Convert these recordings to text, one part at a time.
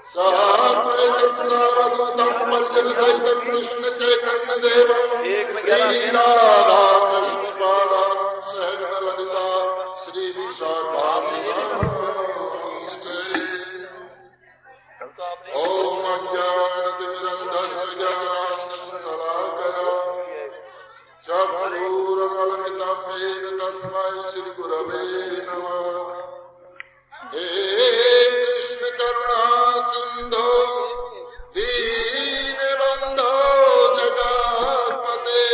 साद्वैतं सावधूतं परिजनसहितं कृष्णचैतन्यदेवं श्रीराधा कृष्णपादां सहगणललिता श्रीविशाखान्वितांश्च। ॐ अज्ञानतिमिरन्धस्य ज्ञानाञ्जनशलाकया चक्षुरुन्मीलितं येन तस्मै श्रीगुरवे नमः। हे कृष्ण करुणा सिंधु दीनबंधो जगत्पते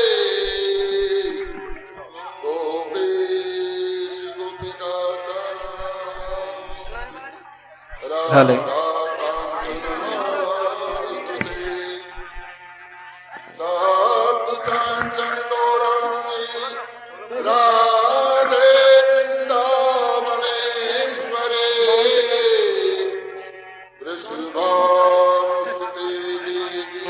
गोपेश गोपिकान्त राधा कांत नमोस्तुते। तप्त कांचन गौरांगी राधे वृंदावनेश्वरे वृषभानुसुते देवी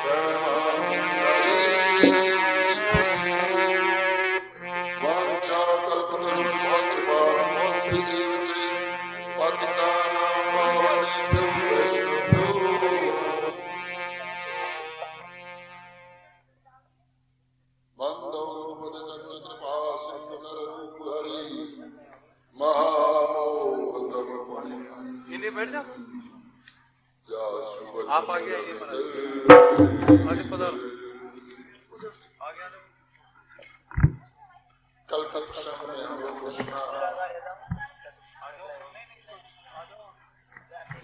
प्रणमामि हरे। वाञ्छाकल्पतरुभ्यश्च कृपासिन्धुभ्येव च पतितानां पावनेभ्यो वैष्णवेभ्यो बंदो गुरुपद कृपा सिंधु नररूप हरि महामोहतम इन्हें बैठ जाओ। पुण्य आप आगे आइए, आगे पधारो, आगे आ जाओ। कल के प्रसंग में हम लोग को सुना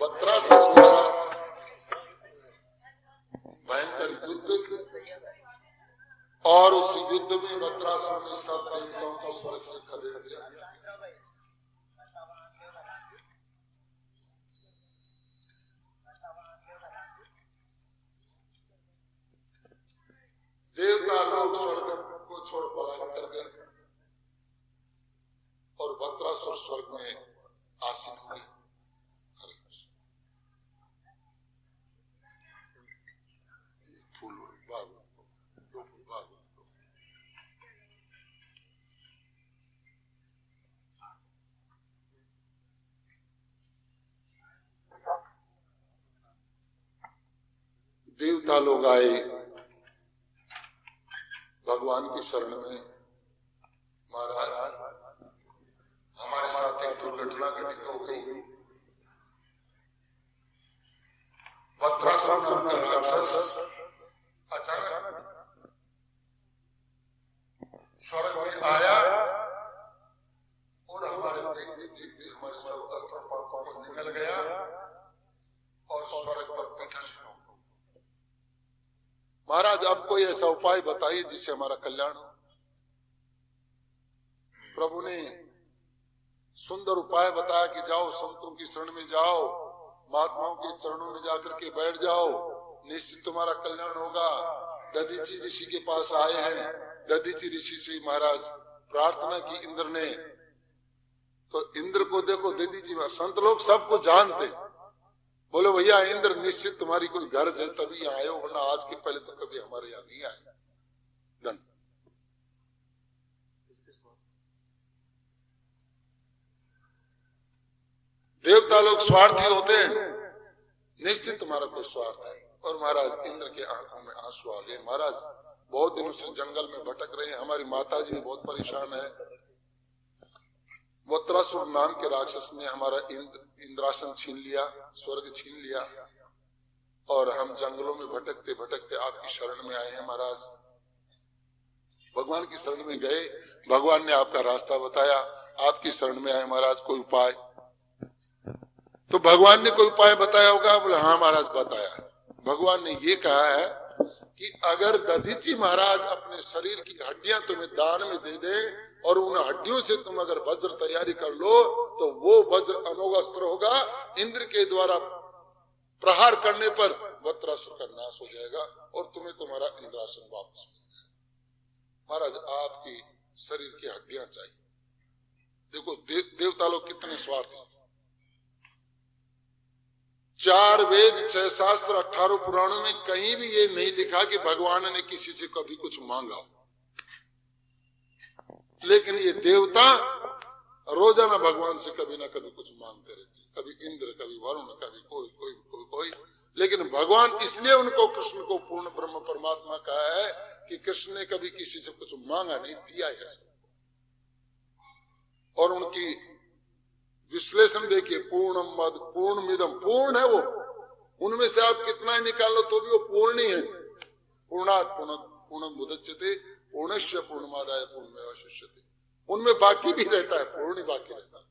वज्रासुर द्वारा भयंकर युद्ध और उस युद्ध में वज्रासुर ने सब देवताओं को स्वर्ग से खदेड़ दिया। देवता लोग स्वर्ग को छोड़ पलायन कर गए और वज्रासुर स्वर्ग में आसीन हुए। देवता लोग आए भगवान की शरण में। महाराज हमारे साथ एक दुर्घटना घटित हो गई। वज्रासुर नाम का राक्षस अचानक स्वर्ग में आया और हमारे देखते देखते हमारे सब अस्त्र पापों को निकल गया और स्वर्ग पर बैठा। महाराज अब कोई ऐसा उपाय बताइए जिससे हमारा कल्याण हो। प्रभु ने सुंदर उपाय बताया कि जाओ संतों की शरण में जाओ, महात्माओं के चरणों में जाकर के बैठ जाओ, निश्चित तुम्हारा कल्याण होगा। दधीची ऋषि के पास आए हैं। दधीची ऋषि से महाराज प्रार्थना की इंद्र ने, तो इंद्र को देखो दधीची संत लोग सबको जानते, बोले भैया इंद्र निश्चित तुम्हारी कोई गरज है तभी यहाँ आए हो, वरना आज के पहले तो कभी हमारे यहाँ नहीं आए। दंड। देवता लोग स्वार्थी होते हैं, निश्चित तुम्हारा कोई स्वार्थ है। और महाराज इंद्र के आंखों में आंसू आ गए। महाराज बहुत दिनों से जंगल में भटक रहे हैं, हमारी माता जी भी बहुत परेशान है। वज्रासुर नाम के राक्षस ने हमारा इंद्रासन छीन लिया, स्वर्ग छीन लिया और हम जंगलों में भटकते भटकते आपकी शरण में आए हैं। महाराज भगवान की शरण में गए, भगवान ने आपका रास्ता बताया, आपकी शरण में आए। महाराज कोई उपाय? तो भगवान ने कोई उपाय बताया होगा? बोले हाँ महाराज बताया। भगवान ने ये कहा है कि अगर दधीची महाराज अपने शरीर की हड्डियां तुम्हें दान में दे दे और उन हड्डियों से तुम अगर वज्र तैयारी कर लो तो वो वज्र अमोघ अस्त्र होगा। इंद्र के द्वारा प्रहार करने पर वज्रासुर का नाश हो जाएगा और तुम्हें तुम्हारा इंद्रासन वापस मिलेगा। महाराज आपकी शरीर की हड्डियां चाहिए। देखो देवता लोग कितने स्वार्थी। 4 वेद 6 शास्त्र 18 पुराणों में कहीं भी ये नहीं लिखा कि भगवान ने किसी से कभी कुछ मांगा। लेकिन ये देवता रोजाना भगवान से कभी ना कभी कुछ मांगते रहते, कभी इंद्र, कभी वरुण, कभी कोई कोई कोई कोई। लेकिन भगवान इसलिए उनको, कृष्ण को पूर्ण ब्रह्म परमात्मा कहा है कि कृष्ण ने कभी किसी से कुछ मांगा नहीं, दिया है। और उनकी विश्लेषण देखिए, पूर्णम मद पूर्णमिदम, पूर्ण है वो, उनमें से आप कितना ही निकाल लो तो भी वो पूर्ण ही है। पूर्णात् पूर्णम मुदच्यते पूर्णस्य पूर्णमादाय पूर्णमेवावशिष्यते, उनमें बाकी भी रहता है, पूर्ण ही बाकी रहता है।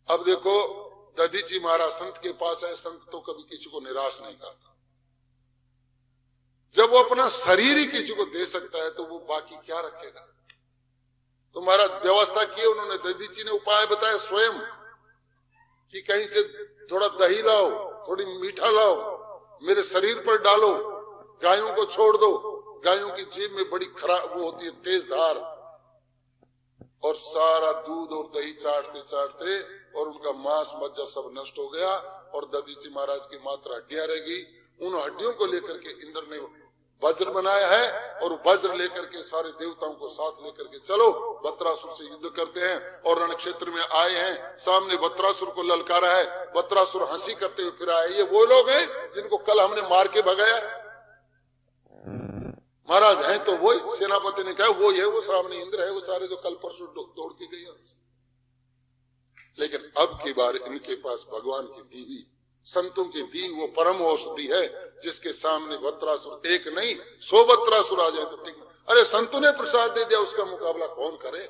अब देखो दधीची महाराज संत के पास है, संत तो कभी किसी को निराश नहीं करता। जब वो अपना शरीर ही किसी को दे सकता है तो वो बाकी क्या रखेगा। तो महाराज व्यवस्था की उन्होंने, दधीची ने उपाय बताया स्वयं कि कहीं से थोड़ा दही लाओ, थोड़ी मीठा लाओ, मेरे शरीर पर डालो, गायों को छोड़ दो, गायों की जीभ में बड़ी खराब वो होती है तेज धार, और सारा दूध और दही चाटते चाटते और उनका मांस मज्जा सब नष्ट हो गया और दधीची महाराज की मात्र हड्डियां रह गई। उन हड्डियों को लेकर के इंद्र ने वज्र बनाया है और वज्र लेकर के सारे देवताओं को साथ लेकर के चलो वत्रासुर से युद्ध करते हैं। और रण क्षेत्र में आए हैं, सामने वत्रासुर को ललकारा है, वत्रासुर हंसी करते हुए फिर आए। ये वो लोग हैं जिनको कल हमने मार के भगाया। महाराज हैं तो वही, सेनापति ने कहा वो है, वो सामने इंद्र है, वो सारे जो कल परसों दौड़ के गए। लेकिन अब की बार इनके पास भगवान की दीवी, संतों की दी वो परम औषधि है, जिसके सामने वत्रासुर एक नहीं 100 वत्रासुर आ जाए तो ठीक। अरे संतों ने प्रसाद दे दिया, उसका मुकाबला कौन करे।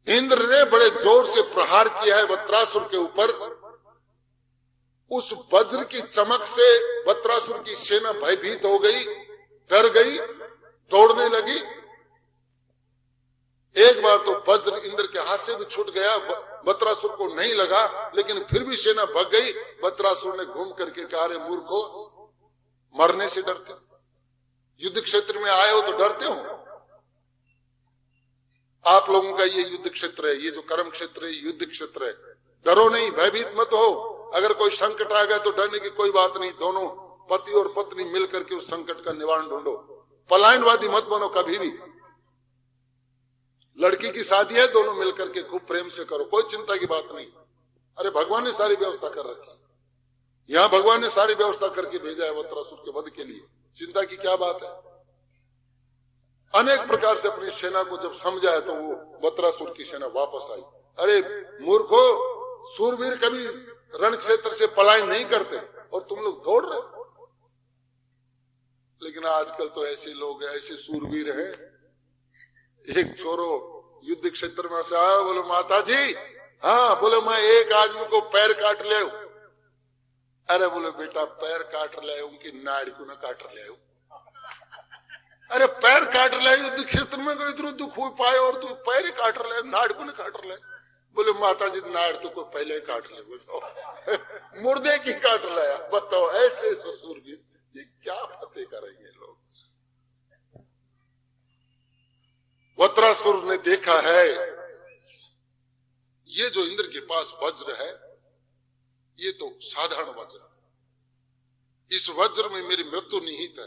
इंद्र ने बड़े जोर से प्रहार किया है वत्रासुर के ऊपर। उस वज्र की चमक से वत्रासुर की सेना भयभीत हो गई, डर गई, दौड़ने लगी। एक बार तो वज्र इंद्र के हाथ से भी छूट गया, वत्रासुर को नहीं लगा, लेकिन फिर भी सेना भाग गई। वत्रासुर ने घूम करके कहा, रे मूर्खो, मरने से डरते हो? युद्ध क्षेत्र में आए हो तो डरते हो? आप लोगों का ये युद्ध क्षेत्र है, ये जो कर्म क्षेत्र है युद्ध क्षेत्र है। डरो नहीं, भयभीत मत हो। अगर कोई संकट आ गया तो डरने की कोई बात नहीं। दोनों पति और पत्नी मिलकर के उस संकट का निवारण ढूंढो। पलायनवादी मत बनो कभी भी। लड़की की शादी है, दोनों मिलकर के खूब प्रेम से करो, कोई चिंता की बात नहीं। अरे भगवान ने सारी व्यवस्था कर रखी है, यहाँ भगवान ने सारी व्यवस्था करके भेजा है वत्रासुर के वध के लिए। चिंता की क्या बात है। अनेक प्रकार से अपनी सेना को जब समझा है तो वो वत्रासुर की सेना वापस आई। अरे मूर्खो, सूरवीर कभी रण क्षेत्र से पलायन नहीं करते और तुम लोग दौड़ रहे। लेकिन आजकल तो ऐसे लोग हैं, ऐसे सूरवीर हैं। एक छोरो युद्ध क्षेत्र में से आया, बोलो माता जी, हाँ, बोले मैं एक आदमी को पैर काट ले। अरे बोले बेटा पैर काट ले, उनकी नाड़ को ना काट ले। अरे पैर काट ले युद्ध क्षेत्र में, कोई इतना दुख हो पाए और तू पैर काट ले, नाड़ को ना काट ले। बोले माता जी नाड़ तो को पहले ही काट ले, बताओ मुर्दे की काट लाया। बताओ ऐसे ससुर भी ये क्या फतेह करेंगे लोग। वत्रासुर ने देखा है ये जो इंद्र के पास वज्र है ये तो साधारण वज्र, इस वज्र में मेरी मृत्यु निहित है।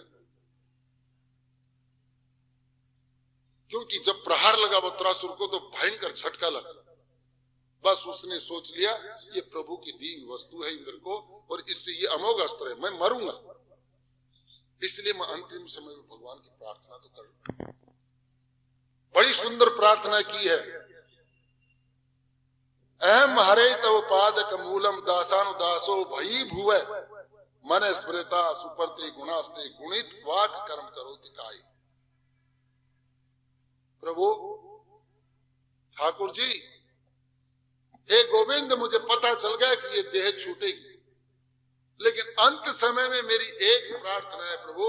क्योंकि जब प्रहार लगा वत्रासुर को तो भयंकर झटका लगा। बस उसने सोच लिया ये प्रभु की दी वस्तु है इंद्र को, और इससे ये अमोघ अस्त्र है, मैं मरूंगा। इसलिए मैं अंतिम समय में भगवान की प्रार्थना तो करूं। बड़ी सुंदर प्रार्थना की है। अहम हरे तव पादक मूलम दासानुदासो भई भुवे मन स्मृता सुपरते गुणास्ते गुणित वाक कर्म करो दिखाई। प्रभु ठाकुर जी, हे गोविंद, मुझे पता चल गया कि ये देह छूटेगी, लेकिन अंत समय में मेरी एक प्रार्थना है प्रभु,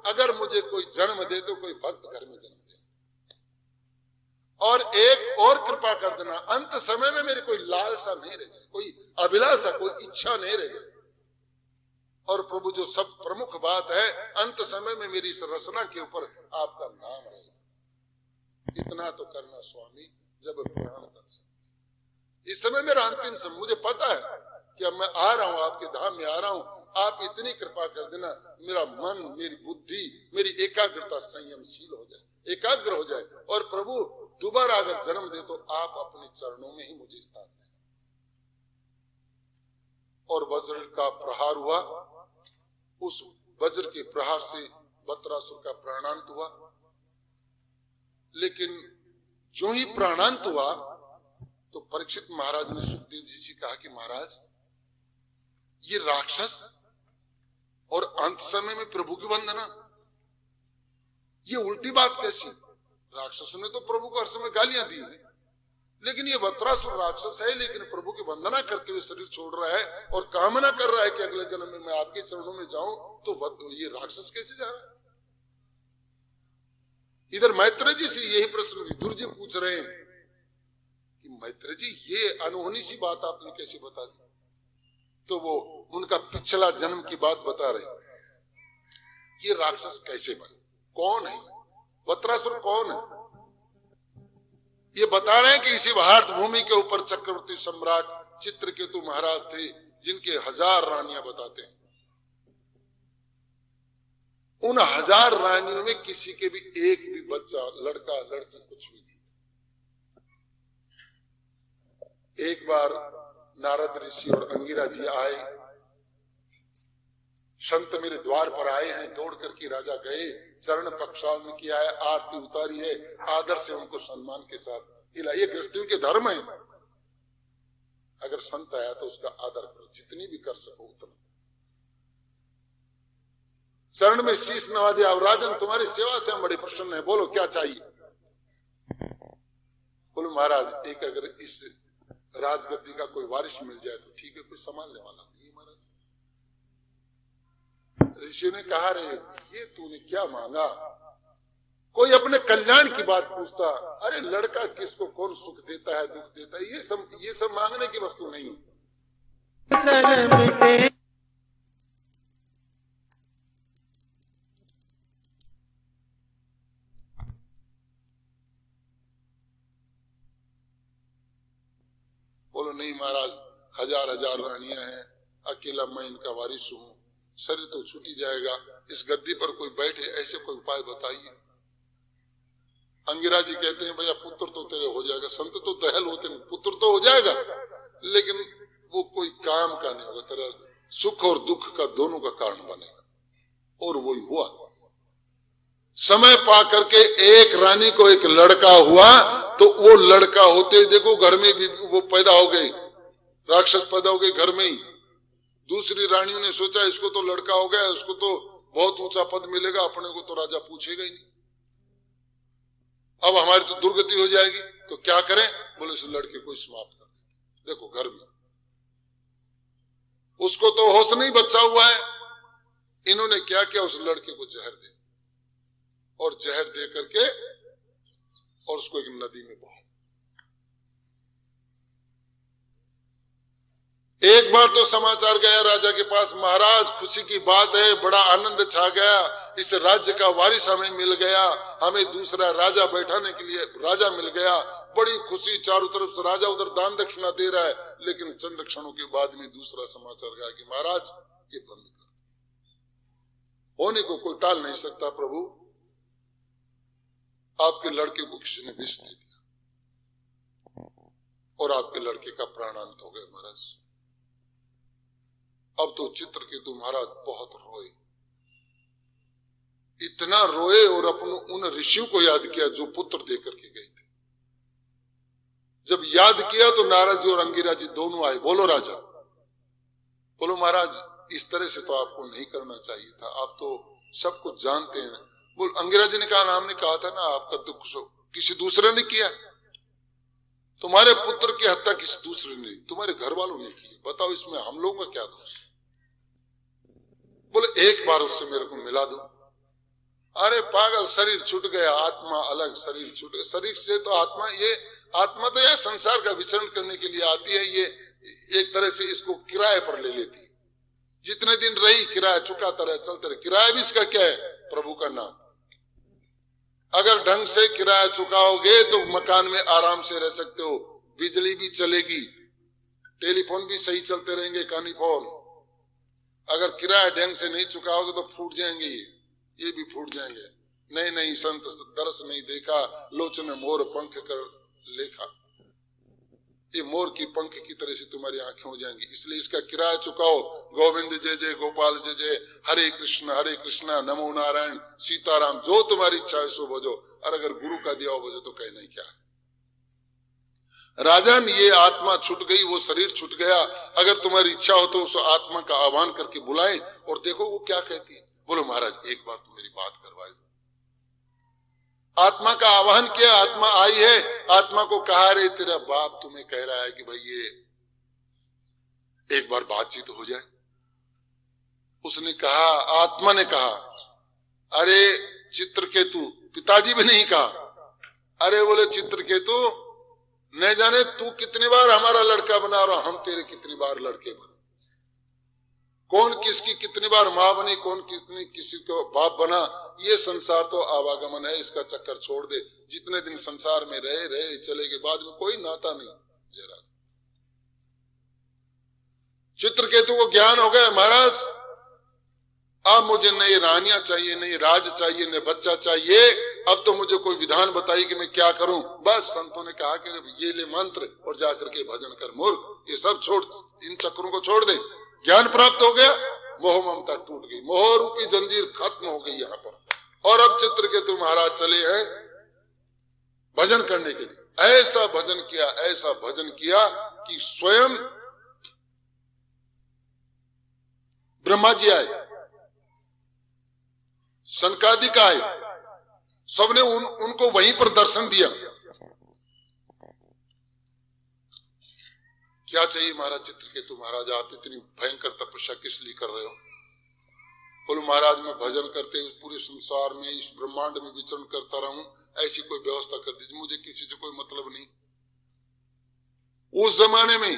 अगर मुझे कोई जन्म दे तो कोई भक्त घर में जन्म दे, और एक और कृपा कर देना, अंत समय में मेरी कोई लालसा नहीं रह जाए, कोई अभिलाषा, कोई इच्छा नहीं रह जाए। और प्रभु जो सब प्रमुख बात है, अंत समय में मेरी इस रचना के ऊपर आपका नाम रहे। इतना तो करना स्वामी जब प्राण तक। इस समय मेरा अंतिम समय, मुझे पता है कि अब मैं आ रहा हूं, आपके धाम में आ रहा हूं, आप इतनी कृपा कर देना, मेरा मन, मेरी बुद्धि, मेरी एकाग्रता संयमशील हो जाए, एकाग्र हो जाए, और प्रभु दोबारा अगर जन्म दे तो आप अपने चरणों में ही मुझे स्थान दें। और वज्र का प्रहार हुआ, उस वज्र के प्रहार से बत्रासुर का प्राणांत हुआ। लेकिन जो ही प्राणांत हुआ तो परीक्षित महाराज ने सुखदेव जी से कहा कि महाराज, ये राक्षस और अंत समय में प्रभु की वंदना, ये उल्टी बात कैसी? राक्षसों ने तो प्रभु को हर समय गालियां दी है, लेकिन ये बत्रासुर राक्षस है, लेकिन प्रभु की वंदना करते हुए शरीर छोड़ रहा है और कामना कर रहा है कि अगले जन्म में मैं आपके चरणों में जाऊं, तो ये राक्षस कैसे जा रहा है? इधर मैत्रेय जी से यही प्रश्न विदुर जी पूछ रहे हैं कि मैत्रेय जी, ये अनहोनी सी बात आपने कैसे बता दी? तो वो उनका पिछला जन्म की बात बता रहे, ये राक्षस कैसे बने, कौन है बत्रासुर, कौन है? ये बता रहे हैं कि इसी भारत भूमि के ऊपर चक्रवर्ती सम्राट चित्रकेतु महाराज थे, जिनके 1000 रानियां बताते हैं। उन 1000 रानियों में किसी के भी एक भी बच्चा, लड़का लड़की कुछ भी नहीं। एक बार नारद ऋषि और अंगिरा जी आए, संत मेरे द्वार पर आए हैं, दौड़ करके राजा गए, चरण प्रक्षालन किया है, आरती उतारी है, आदर से उनको सम्मान के साथ हिला। ये गृहस्थियों के धर्म है, अगर संत आया तो उसका आदर करो, जितनी भी कर सको उतना। चरण में शीश नवा दिया, अब राजन तुम्हारी सेवा से हम बड़े प्रसन्न हैं, बोलो क्या चाहिए? बोलो महाराज, एक अगर इस राजगद्दी का कोई वारिस मिल जाए तो ठीक है, कोई संभालने वाला नहीं महाराज। ऋषि ने कहा, रे ये तूने क्या मांगा? कोई अपने कल्याण की बात पूछता, अरे लड़का किसको कौन सुख देता है, दुख देता है, ये सब मांगने की वस्तु नहीं है। बोलो नहीं महाराज, 1000 रानियां हैं, अकेला मैं इनका वारिस हूं, शरीर तो छूट ही जाएगा, इस गद्दी पर कोई बैठे, ऐसे कोई उपाय बताइए। अंगिरा जी कहते हैं, भैया पुत्र तो तेरे हो जाएगा, संत तो दयालु होते हैं, पुत्र तो हो जाएगा, लेकिन वो कोई काम का नहीं होगा, तेरा सुख और दुख का दोनों का कारण बनेगा। और वही हुआ। समय पा करके एक रानी को एक लड़का हुआ, तो वो लड़का होते ही देखो घर में भी वो पैदा हो गई, राक्षस पैदा हो गए घर में ही। दूसरी रानियों ने सोचा इसको तो लड़का हो गया, उसको तो बहुत ऊंचा पद मिलेगा, अपने को तो राजा पूछेगा ही नहीं, अब हमारी तो दुर्गति हो जाएगी, तो क्या करें? बोले इस लड़के को समाप्त कर देते। देखो घर में उसको तो होश नहीं, बच्चा हुआ है, इन्होंने क्या किया, उस लड़के को जहर दे, और जहर दे करके और उसको एक नदी में बहा। एक बार तो समाचार गया राजा के पास, महाराज खुशी की बात है, बड़ा आनंद छा गया, इस राज्य का वारिस हमें मिल गया, हमें दूसरा राजा बैठाने के लिए राजा मिल गया, बड़ी खुशी, चारों तरफ से राजा उधर दान दक्षिणा दे रहा है। लेकिन चंद क्षणों के बाद में दूसरा समाचार गया कि महाराज ये बंद कर, होने को कोई टाल नहीं सकता प्रभु, आपके लड़के को किसी ने विष दे दिया और आपके लड़के का प्राणांत हो गया महाराज। अब तो चित्रकेतु महाराज बहुत रोए, इतना रोए और अपने उन ऋषियों को याद किया जो पुत्र देकर के गए थे। जब याद किया तो नारद जी और अंगिरा जी दोनों आए। बोलो राजा, बोलो महाराज, इस तरह से तो आपको नहीं करना चाहिए था, आप तो सब कुछ जानते हैं। बोल अंगिरा जी ने कहा, हमने कहा था ना आपका दुख किसी दूसरे ने किया, तुम्हारे पुत्र की हत्या किसी दूसरे ने, तुम्हारे घर वालों ने की, बताओ इसमें हम लोगों का क्या दोष? बोले एक बार उससे मेरे को मिला दो। अरे पागल, शरीर छूट गया, आत्मा अलग, शरीर छूट गया, शरीर से तो आत्मा, ये आत्मा तो यह संसार का विचरण करने के लिए आती है, ये एक तरह से इसको किराए पर ले लेती है, जितने दिन रही किराया चुकाता रहे, चलते रहे। किराया भी इसका क्या है? प्रभु का नाम। अगर ढंग से किराया चुकाओगे तो मकान में आराम से रह सकते हो, बिजली भी चलेगी, टेलीफोन भी सही चलते रहेंगे, कानी फोन, अगर किराया ढंग से नहीं चुकाओगे तो फूट जाएंगे, ये भी फूट जाएंगे। नहीं नहीं संत दरस नहीं देखा, लोचन मोर पंख कर लेखा, ये मोर की पंख की तरह से तुम्हारी आंखें हो जाएंगी, इसलिए इसका किराया चुकाओ। गोविंद जय जय, गोपाल जय जय, हरे कृष्ण नमो नारायण, सीताराम, जो तुम्हारी इच्छा है सो भजो, और अगर गुरु का दिया हो भजो तो कहना ही क्या है। राजन, ये आत्मा छूट गई, वो शरीर छूट गया, अगर तुम्हारी इच्छा हो तो उस आत्मा का आह्वान करके बुलाएं और देखो वो क्या कहती है। बोलो महाराज एक बार तो मेरी बात करवाए दो। आत्मा का आह्वान किया, आत्मा आई है, आत्मा को कहा रे तेरा बाप तुम्हें कह रहा है कि भाई ये एक बार बातचीत हो जाए। उसने कहा, आत्मा ने कहा, अरे चित्रकेतु, पिताजी भी नहीं कहा, अरे बोले चित्रकेतु, न जाने तू कितनी बार हमारा लड़का बना रहा, हम तेरे कितनी बार लड़के बने, कौन किसकी कितनी बार मां बनी, कौन कितनी किसी को बाप बना, ये संसार तो आवागमन है, इसका चक्कर छोड़ दे, जितने दिन संसार में रहे चले के बाद में कोई नाता नहीं। जयराज चित्रकेतु को ज्ञान हो गया, महाराज अब मुझे नई रानियां चाहिए, नई राज चाहिए, नई बच्चा चाहिए, अब तो मुझे कोई विधान बताइए कि मैं क्या करूं। बस संतों ने कहा कि ये ले मंत्र और जाकर के भजन कर, मूर्ख ये सब छोड़, इन चक्रों को छोड़ दे। ज्ञान प्राप्त हो गया, मोह ममता टूट गई, मोह रूपी जंजीर खत्म हो गई यहाँ पर। और अब चित्रकेतु महाराज चले हैं भजन करने के लिए। ऐसा भजन किया, ऐसा भजन किया कि स्वयं ब्रह्मा जी आए, सनकादिक आए, सबने उनको वहीं पर दर्शन दिया। क्या चाहिए महाराज चित्रकेतु महाराज, आप इतनी भयंकर तपस्या किस लिए कर रहे हो? बोलो महाराज मैं भजन करते हुए पूरे संसार में, इस ब्रह्मांड में विचरण करता रहूं, ऐसी कोई व्यवस्था कर दीजिए, मुझे किसी से कोई मतलब नहीं। उस जमाने में,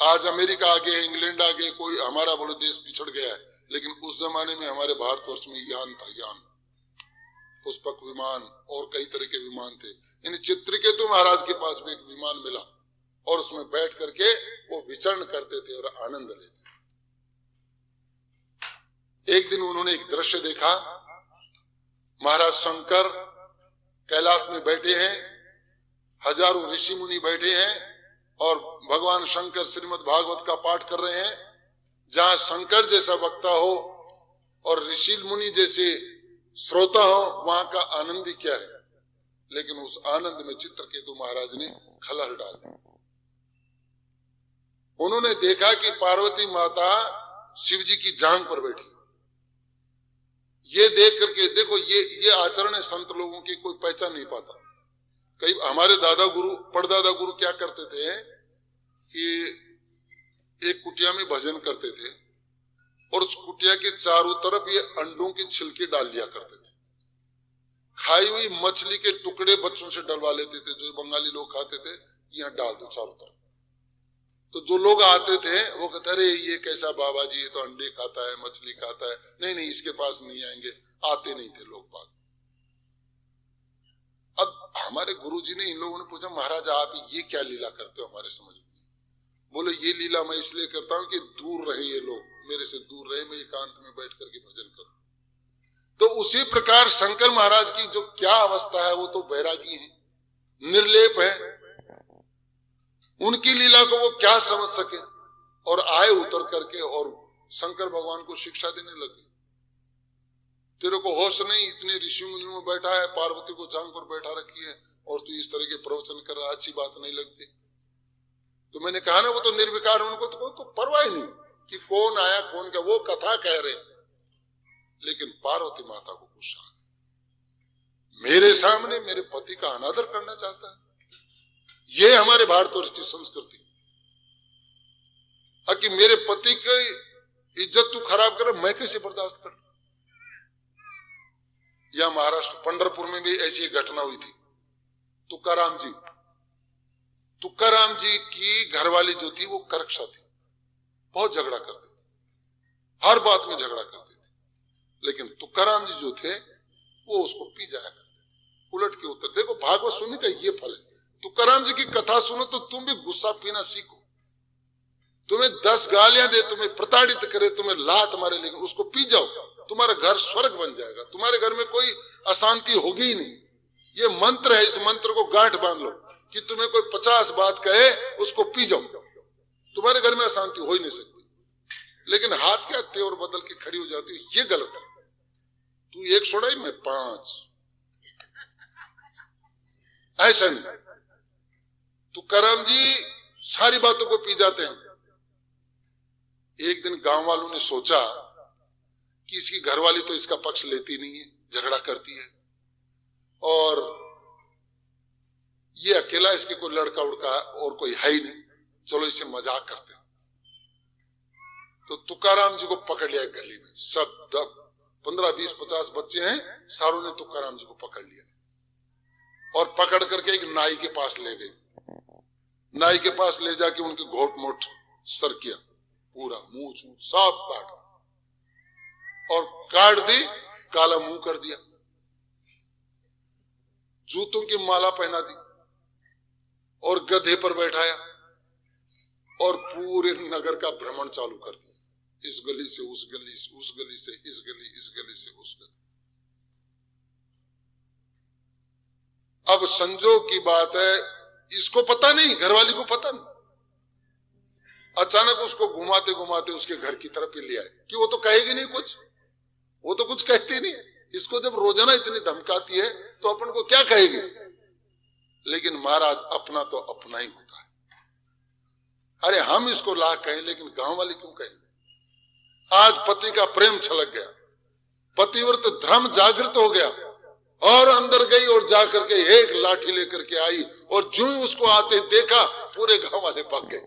आज अमेरिका आगे, इंग्लैंड आगे, कोई हमारा बोलो देश पिछड़ गया है, लेकिन उस जमाने में हमारे भारतवर्ष में यान था, यान, पुष्पक विमान और कई तरह के विमान थे। इन चित्रकेतु महाराज के पास भी एक विमान मिला और उसमें बैठ करके वो विचरण करते थे और आनंद लेते थे। एक दिन उन्होंने एक दृश्य देखा, महाराज शंकर कैलाश में बैठे हैं, हजारों ऋषि मुनि बैठे हैं और भगवान शंकर श्रीमद् भागवत का पाठ कर रहे हैं। जहां शंकर जैसा वक्ता हो और ऋषि मुनि जैसे श्रोता हो, वहां का आनंद ही क्या है। लेकिन उस आनंद में चित्रकेतु महाराज ने खलल डाल दी। उन्होंने देखा कि पार्वती माता शिव जी की जांघ पर बैठी। ये देख करके देखो, ये आचरण है संत लोगों की, कोई पहचान नहीं पाता। कई हमारे दादा गुरु, परदादा गुरु क्या करते थे कि एक कुटिया में भजन करते थे और उस कुटिया के चारों तरफ ये अंडों के छिलके डाल लिया करते थे। खाई हुई मछली के टुकड़े बच्चों से डलवा लेते थे, जो बंगाली लोग खाते थे, यहाँ डाल दो चारों तरफ। तो जो लोग आते थे वो कहते अरे ये कैसा बाबा जी, ये तो अंडे खाता है, मछली खाता है, नहीं नहीं इसके पास नहीं आएंगे। आते नहीं थे लोग बाग। अब हमारे गुरुजी ने, इन लोगों ने पूछा महाराज आप ये क्या लीला करते हो, हमारे समझ में। बोले ये लीला मैं इसलिए करता हूं कि दूर रहे ये लोग, मेरे से दूर रहे, मैं एकांत में बैठ करके भजन करूं। तो उसी प्रकार शंकर महाराज की जो क्या अवस्था है, वो तो बैरागी है, निर्लेप है। उनकी लीला को वो क्या समझ सके, और आए उतर करके और शंकर भगवान को शिक्षा देने लगे। तेरे को होश नहीं, इतने ऋषि मुनियों में बैठा है, पार्वती को जांघ पर बैठा रखी है और तू इस तरह के प्रवचन कर रहा, अच्छी बात नहीं लगती। तो मैंने कहा ना, वो तो निर्विकार, उनको तो परवाह ही नहीं कि कौन आया कौन क्या, वो कथा कह रहे। लेकिन पार्वती माता को गुस्सा, मेरे सामने मेरे पति का अनादर करना चाहता है। ये हमारे भारतवर्ष की संस्कृति है कि मेरे पति की इज्जत तू खराब कर, मैं कैसे बर्दाश्त कर। या महाराष्ट्र पंढरपुर में भी ऐसी एक घटना हुई थी। तुकाराम जी की घरवाली जो थी वो करकशा थी, बहुत झगड़ा करते थे, हर बात में झगड़ा करते थे। लेकिन तुकाराम जी जो थे वो उसको पी जाया करते थे, उलट के उत्तर। देखो भागवत सुनने का ये फल है। तुकाराम जी की कथा सुनो तो तुम भी गुस्सा पीना सीखो। तुम्हें 10 गालियां दे, तुम्हें प्रताड़ित करे, तुम्हें लात मारे, लेकिन उसको पी जाओ, तुम्हारा घर स्वर्ग बन जाएगा, तुम्हारे घर में कोई अशांति होगी ही नहीं। ये मंत्र है, इस मंत्र को गांठ बांध लो कि तुम्हें कोई 50 बात कहे उसको पी जाओ, तुम्हारे घर में अशांति हो ही नहीं सकती। लेकिन हाथ के तेवर बदल के खड़ी हो जाती है, ये गलत है। तू 1 छोड़ाई, मैं 5, ऐसा नहीं। तुकाराम जी सारी बातों को पी जाते हैं। एक दिन गांव वालों ने सोचा कि इसकी घरवाली तो इसका पक्ष लेती नहीं है, झगड़ा करती है, और ये अकेला, इसके कोई लड़का उड़का और कोई है ही नहीं, चलो इसे मजाक करते हैं। तो तुकाराम जी को पकड़ लिया गली में, सब 15, 20, 50 बच्चे हैं, सारों ने तुकाराम जी को पकड़ लिया और पकड़ करके एक नाई के पास ले गए। नाई के पास ले जाके उनके घोट मोट सर किया, पूरा मुंह सब काट और काट दी, काला मुंह कर दिया, जूतों की माला पहना दी और गधे पर बैठाया और पूरे नगर का भ्रमण चालू कर दिया, इस गली से उस गली, उस गली से इस गली, इस गली से उस गली। अब संजोग की बात है, इसको पता नहीं, घरवाली को पता नहीं, अचानक उसको घुमाते घुमाते उसके घर की तरफ ही ले आए कि वो तो कहेगी नहीं कुछ, वो तो कुछ कहती नहीं, इसको जब रोजाना इतनी धमकाती है तो अपन को क्या कहेगी। लेकिन महाराज अपना तो अपना ही होता है। अरे हम इसको ला कहें, लेकिन गांव वाले क्यों कहें। आज पति का प्रेम छलक गया, पतिव्रत धर्म जागृत हो गया और अंदर गई और जाकर के एक लाठी लेकर के आई और जो ही उसको आते देखा पूरे गांव वाले भाग गए।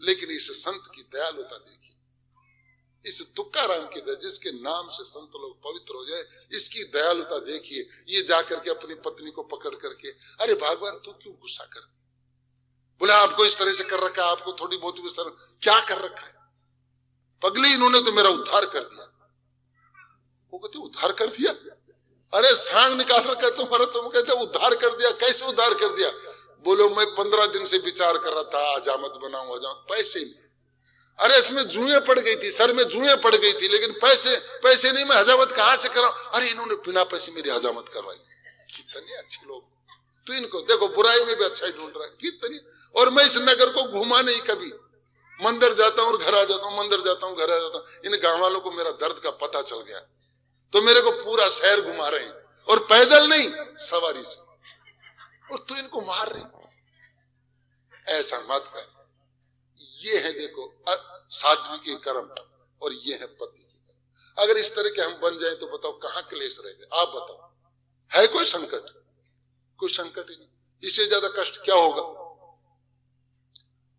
लेकिन इस संत की दयालुता देखिए, इस तुकाराम की दया, जिसके नाम से संत लोग पवित्र हो जाए, इसकी दयालुता देखिए। ये जाकर के अपनी पत्नी को पकड़ करके, अरे भगवान तू क्यों गुस्सा कर, बोले आपको इस तरह से कर रखा है, आपको थोड़ी बहुत भी सर क्या कर रखा है, पगली इन्होंने तो मेरा उद्धार कर दिया। वो कहते उद्धार कर दिया, अरे सांग निकाल रखा है तुम्हारा, तुम कहते उद्धार कर दिया, कैसे उद्धार कर दिया। बोलो मैं 15 दिन से विचार कर रहा था हजामत बनाऊं, हजामत, पैसे नहीं। अरे इसमें जुएं पड़ गई थी, सर में जुएं पड़ गई थी, लेकिन पैसे नहीं, मैं हजामत कहां से कराऊं। अरे इन्होंने बिना पैसे मेरी हजामत करवाई। कितने अच्छे लोग, तो इनको देखो बुराई में भी अच्छा ही ढूंढ रहा है, कितनी। और मैं इस नगर को घूमा नहीं कभी, मंदिर जाता हूं और घर आ जाता हूं, मंदिर जाता हूं घर आ जाता हूं। इन गांव वालों को मेरा दर्द का पता चल गया, तो मेरे को पूरा शहर घुमा रहे हैं, और पैदल नहीं सवारी से, और तो इनको मार रहे। ऐसा मत कर। ये है देखो साध्वी के कर्म, और ये है पति के कर्म। अगर इस तरह के हम बन जाए तो बताओ कहां क्लेश रह गए। आप बताओ, है कोई संकट? कोई संकट ही नहीं। इससे ज्यादा कष्ट क्या होगा। तो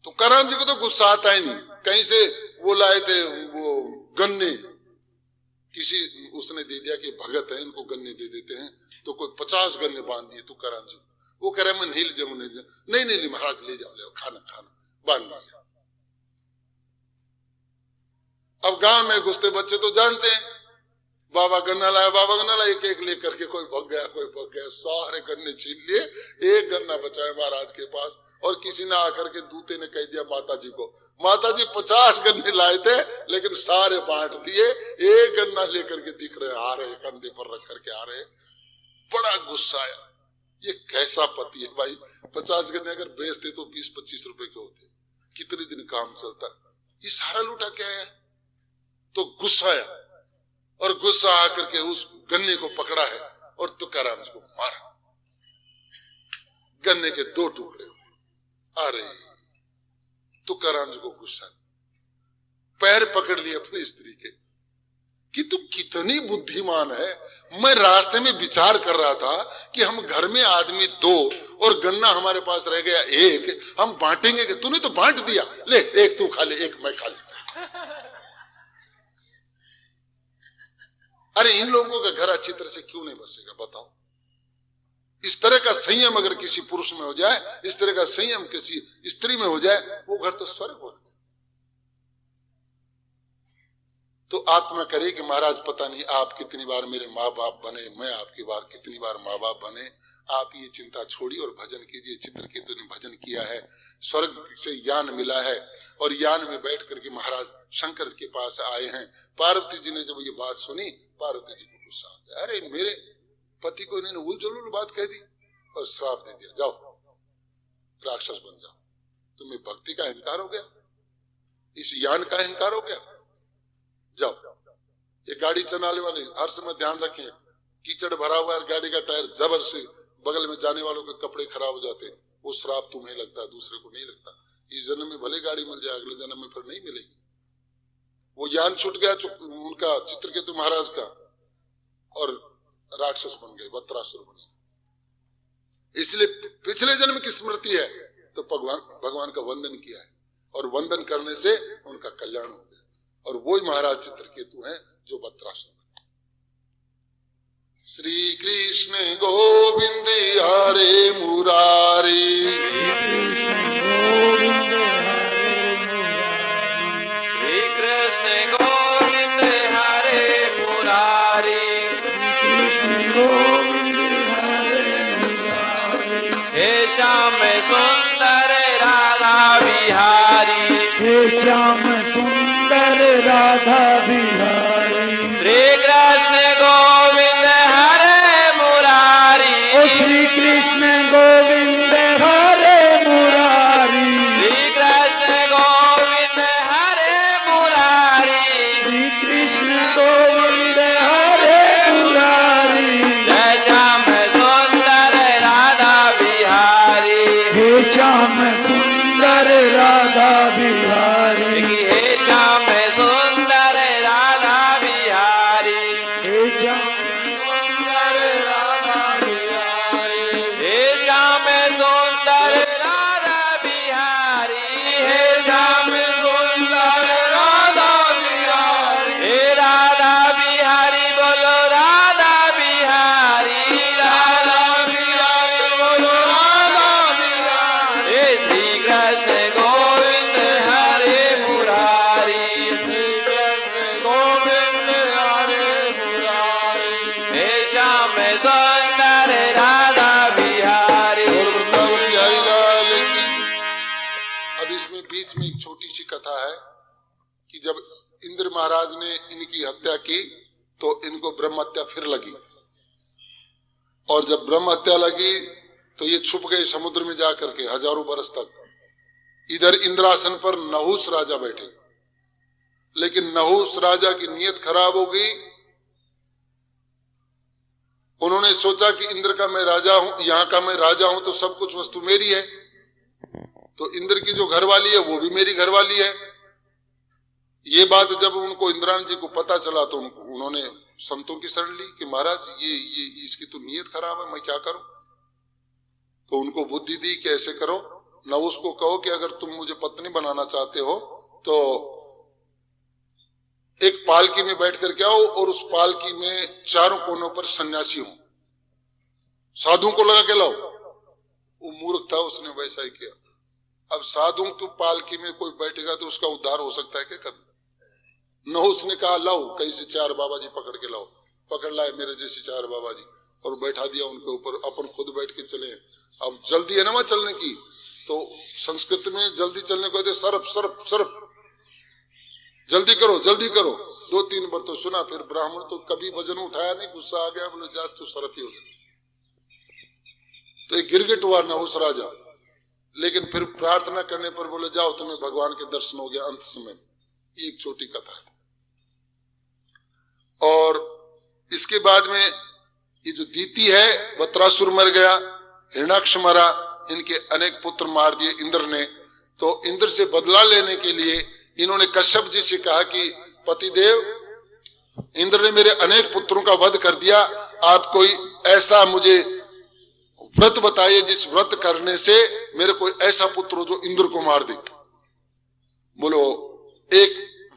तुकाराम जी को तो गुस्सा आता ही नहीं। कहीं से वो लाए थे वो गन्ने, किसी उसने दे दिया कि भगत है इनको गन्ने दे देते हैं, तो कोई 50 गन्ने बांध दिए तुकाराम जी। वो कह रहे मैं नहीं ले जाऊंगा, नहीं महाराज ले जाओ, खाना बांध दिया। अब गांव में घुसते बच्चे तो जानते हैं, बाबा गन्ना लाया, एक एक लेकर के कोई भग गया, सारे गन्ने छीन लिए, एक गन्ना बचा है महाराज के पास। और किसी ने आकर के दूते ने कह दिया माता जी को, माता जी 50 गन्ने लाए थे लेकिन सारे बांट दिए, एक गन्ना लेकर के दिख रहे आ रहे, कंधे पर रख करके आ रहे। बड़ा गुस्सा आया, ये कैसा पति है भाई। 50 गन्ने अगर बेचते तो 20-25 रुपए के होते, कितने दिन काम चलता, ये सारा लूटा क्या है। तो गुस्सा आया, और गुस्सा आकर के उस गन्ने को पकड़ा है और तुकाराम जी को मारा। गन्ने के 2 टुकड़े। अरे तुकाराम जी को गुस्सा, पैर पकड़ लिए अपनी स्त्री के कि तू कितनी बुद्धिमान है। मैं रास्ते में विचार कर रहा था कि हम घर में आदमी 2 और गन्ना हमारे पास रह गया 1, हम बांटेंगे, तूने तो बांट दिया, ले 1 तू खा ले 1 मैं खा लेता। अरे इन लोगों का घर अच्छी तरह से क्यों नहीं बसेगा बताओ। इस तरह का संयम अगर किसी पुरुष में हो जाए, इस तरह का संयम किसी स्त्री में हो जाए, वो घर तो स्वर्ग हो। तो आत्मा करे कि महाराज पता नहीं आप कितनी बार मेरे माँ बाप बने, मैं आपकी बार कितनी बार माँ बाप बने, आप ये चिंता छोड़िए और भजन कीजिए। चित्रकेतु ने भजन किया है, स्वर्ग से यान मिला है और यान में बैठ करके महाराज शंकर के पास आए हैं। पार्वती जी ने जब ये बात सुनी, पार्वती जी को गुस्सा आ गया, अरे मेरे पति को इन्होंने उलझुल बात कह दी और श्राप दे दिया, जाओ राक्षस बन जाओ। तुम्हें भक्ति का अहंकार हो गया, इस यान का अहंकार हो गया, जाओ। ये गाड़ी चलाने वाले हर समय ध्यान रखें, कीचड़ भरा हुआ है, गाड़ी का टायर जबर से बगल में जाने वालों के कपड़े खराब हो जाते, वो श्राप तुम्हें लगता है, दूसरे को नहीं लगता। इस जन्म में भले गाड़ी मिल जाए, अगले जन्म में फिर नहीं मिलेगी। वो यान छूट गया उनका, चित्रकेतु महाराज का, और राक्षस बन गए, वत्रासुर बने। इसलिए पिछले जन्म की स्मृति है तो भगवान का वंदन किया है और वंदन करने से उनका कल्याण हो गया, और वही महाराज चित्रकेतु हैं जो वत्रासुर। श्री कृष्ण गोविंद हरे मुरारी, श्री कृष्ण गोविंद हरे श्री कृष्ण गोविंद हरे मुरारी, कृष्ण गोविंद हरे मुरारी। हे श्याम सुंदर राधा बिहारी, हे श्याम सुंदर राधा बिहारी। श्री कृष्ण गोविंद हरे मुरारी, श्री कृष्ण गोविंद हरे मुरारी। श्री कृष्ण गोविंद हरे मुरारी, श्री कृष्ण गोविंद हरे मुरारी। जय श्याम सुंदर राधा बिहारी, हे श्याम सुंदर राधा बिहारी। हे श्याम सुंदर राधा बिहारी, हे श्याम सुंदर राधा बिहारी। हे श्याम सुंदर राधा बिहारी, हे श्याम सुंदर राधा बिहारी। हे राधा बिहारी बोलो राधा बिहारी, राधा बिहारी बोलो राधा बिहारी। हे श्री कृष्ण गोविंद हरे मुरारी, श्री कृष्ण गोविंद हरे मुरारी। हे श्याम सुंदर राधा बिहारी। और वृंदावन बिहारी लाल की। अब इसमें बीच में एक छोटी सी कथा है कि जब इंद्र महाराज ने इनकी हत्या की तो इनको ब्रह्म हत्या फिर लगी, और जब ब्रह्म हत्या लगी तो ये छुप गए समुद्र में जाकर के हजारों बरस तक। इधर इंद्रासन पर नहुस राजा बैठे, लेकिन नहुस राजा की नीयत खराब हो गई। उन्होंने सोचा कि इंद्र का मैं राजा हूं, यहाँ का मैं राजा हूं तो सब कुछ वस्तु मेरी है, तो इंद्र की जो घरवाली है वो भी मेरी घरवाली है। ये बात जब उनको इंद्राणी जी को पता चला तो उन्होंने संतों की शरण ली कि महाराज ये इसकी तो नीयत खराब है, मैं क्या करूं। तो उनको बुद्धि दी कि ऐसे करो, न उसको कहो कि अगर तुम मुझे पत्नी बनाना चाहते हो तो एक पालकी में बैठ करके आओ और उस पालकी में चारों कोनों पर सन्यासी हो, साधुओं को लगा के लाओ। वो मूर्ख था, उसने वैसा ही किया। अब साधुओं की पालकी में कोई बैठेगा तो उसका उद्धार हो सकता है क्या कभी? न उसने कहा लाओ कहीं से चार बाबा जी पकड़ के लाओ, पकड़ लाए मेरे जैसे चार बाबा जी और बैठा दिया उनके ऊपर, अपन खुद बैठ के चले। अब जल्दी है ना वहां चलने की, तो संस्कृत में जल्दी चलने को कहते सरप सरप सरप, जल्दी करो जल्दी करो। 2-3 बार तो सुना, फिर ब्राह्मण तो कभी वजन उठाया नहीं, गुस्सा आ गया, बोले जा तू सरप ही हो जाए। तो एक गिरगिट हुआ ना उस राजा, लेकिन फिर प्रार्थना करने पर बोले जाओ तुम्हें भगवान के दर्शन हो गया अंत समय। ये एक छोटी कथा है। और इसके बाद में ये जो दीति है, वत्रासुर मर गया, हिरण्याक्ष मरा, इनके अनेक पुत्र मार दिए इंद्र ने। तो इंद्र से बदला लेने के लिए इन्होंने कश्यप जी से कहा कि पतिदेव, इंद्र ने मेरे अनेक पुत्रों का वध कर दिया, आप कोई ऐसा मुझे व्रत बताइए जिस व्रत करने से मेरे कोई ऐसा पुत्र हो जो इंद्र को मार दे। बोलो एक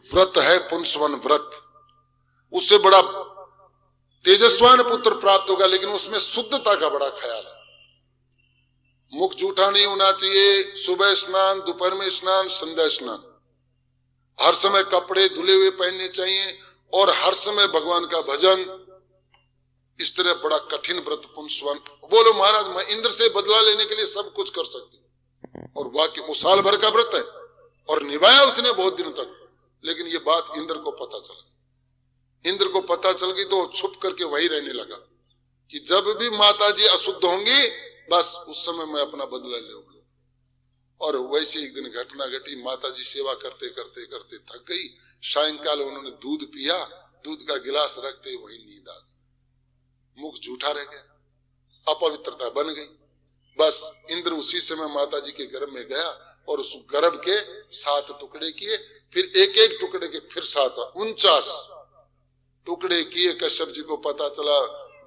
व्रत है पुंसवन व्रत, उससे बड़ा तेजस्वान पुत्र प्राप्त होगा, लेकिन उसमें शुद्धता का बड़ा ख्याल है। मुख जूठा नहीं होना चाहिए, सुबह स्नान, दोपहर में स्नान, संध्या स्नान, हर समय कपड़े धुले हुए पहनने चाहिए और हर समय भगवान का भजन, इस तरह बड़ा कठिन व्रत पुंसवन। बोलो महाराज मैं इंद्र से बदला लेने के लिए सब कुछ कर सकती हूँ, और वाकई वो साल भर का व्रत है और निभाया उसने बहुत दिनों तक। लेकिन ये बात इंद्र को पता चल गई। इंद्र को पता चल गई तो छुप करके वही रहने लगा कि जब भी माता जी अशुद्ध होंगी बस उस समय मैं अपना बदला लूंगा। और वैसे एक दिन घटना घटी, माता जी सेवा करते करते करते थक गई। सायंकाल उन्होंने दूध पिया, दूध का गिलास रखते वही नींद आ गई, मुख झूठा रह गया, अपवित्रता बन गई। बस इंद्र उसी समय माता जी के गर्भ में गया और उस गर्भ के 7 टुकड़े किए, फिर एक एक टुकड़े के फिर 7 49 टुकड़े किए। कश्यप जी को पता चला,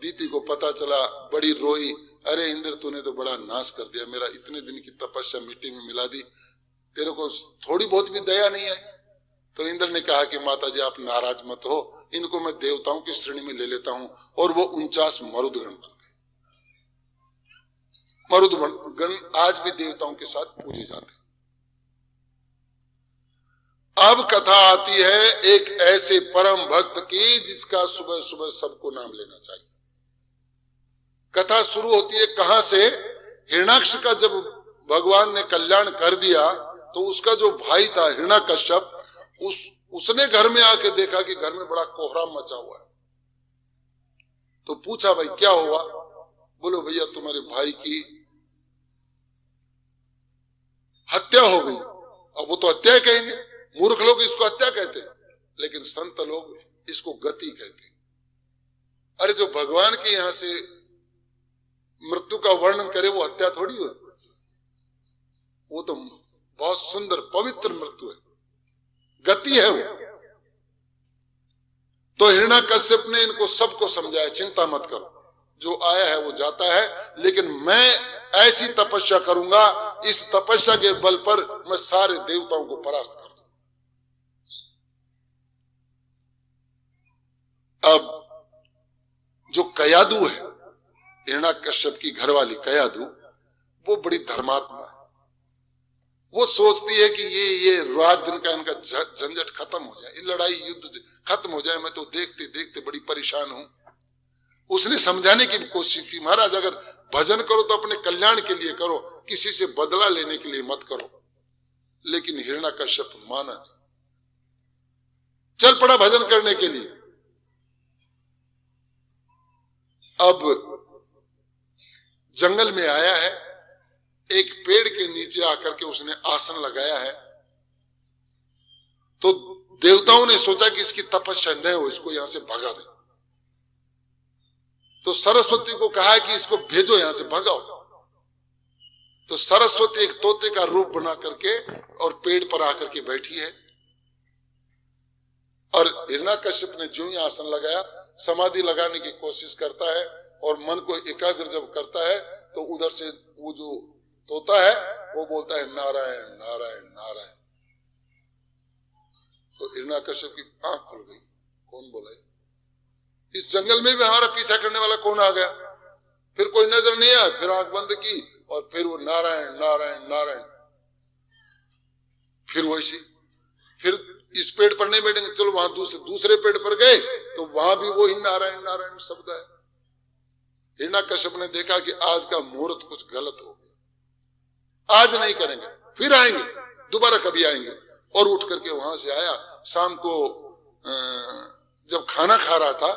दीति को पता चला, बड़ी रोई, अरे इंद्र तूने तो बड़ा नाश कर दिया, मेरा इतने दिन की तपस्या मिट्टी में मिला दी, तेरे को थोड़ी बहुत भी दया नहीं आई। तो इंद्र ने कहा कि माता जी आप नाराज मत हो, इनको मैं देवताओं की श्रेणी में ले लेता हूं। और वो 49 मरुदगण बन गए। मरुदगण आज भी देवताओं के साथ पूजे जाते। अब कथा आती है एक ऐसे परम भक्त की जिसका सुबह सुबह सबको नाम लेना चाहिए। कथा शुरू होती है कहां से? हिरण्याक्ष का जब भगवान ने कल्याण कर दिया तो उसका जो भाई था हिरण्याकश्यप, उसने घर में आके देखा कि घर में बड़ा कोहराम मचा हुआ है। तो पूछा भाई क्या हुआ? बोलो भैया तुम्हारे भाई की हत्या हो गई। अब वो तो हत्या कहेंगे, मूर्ख लोग इसको हत्या कहते, लेकिन संत लोग इसको गति कहते। अरे जो भगवान के यहां से मृत्यु का वर्णन करे वो हत्या थोड़ी हो, वो तो बहुत सुंदर पवित्र मृत्यु है, गति है वो। तो हिरण्याकश्यप ने इनको सबको समझाया, चिंता मत करो, जो आया है वो जाता है, लेकिन मैं ऐसी तपस्या करूंगा, इस तपस्या के बल पर मैं सारे देवताओं को परास्त कर दूं। अब जो कयादु है, हिरण्याकश्यप की घरवाली कयादु, वो बड़ी धर्मात्मा है। वो सोचती है कि ये रात दिन का इनका झंझट खत्म हो जाए, ये लड़ाई युद्ध खत्म हो जाए, मैं तो देखते देखते बड़ी परेशान हूं। उसने समझाने की कोशिश की, महाराज अगर भजन करो तो अपने कल्याण के लिए करो, किसी से बदला लेने के लिए मत करो। लेकिन हिरण्याकश्यप माना नहीं, चल पड़ा भजन करने के लिए। अब जंगल में आया है, एक पेड़ के नीचे आकर के उसने आसन लगाया है। तो देवताओं ने सोचा कि इसकी तपस्या न हो, इसको यहां से भगा दे। तो सरस्वती को कहा कि इसको भेजो यहां से, भगाओ। तो सरस्वती एक तोते का रूप बना करके और पेड़ पर आकर के बैठी है। और हिरण्याकश्यप ने जो ही आसन लगाया, समाधि लगाने की कोशिश करता है और मन को एकाग्र जब करता है तो उधर से वो जो तोता है वो बोलता है नारायण नारायण नारायण। तो हिरण्याकश्यप की आंख खुल गई, कौन बोला है? इस जंगल में भी हमारा पीछा करने वाला कौन आ गया? फिर कोई नजर नहीं आया, फिर आंख बंद की और फिर वो नारायण नारायण नारायण। फिर वैसे फिर इस पेड़ पर नहीं बैठेंगे, चलो वहां दूसरे पेड़ पर गए तो वहां भी वही नारायण नारायण शब्द है। हिरण्याकश्यप ने देखा कि आज का मुहूर्त कुछ गलत हो गया, आज नहीं करेंगे, फिर आएंगे, दोबारा कभी आएंगे। और उठ करके वहां से आया। शाम को जब खाना खा रहा था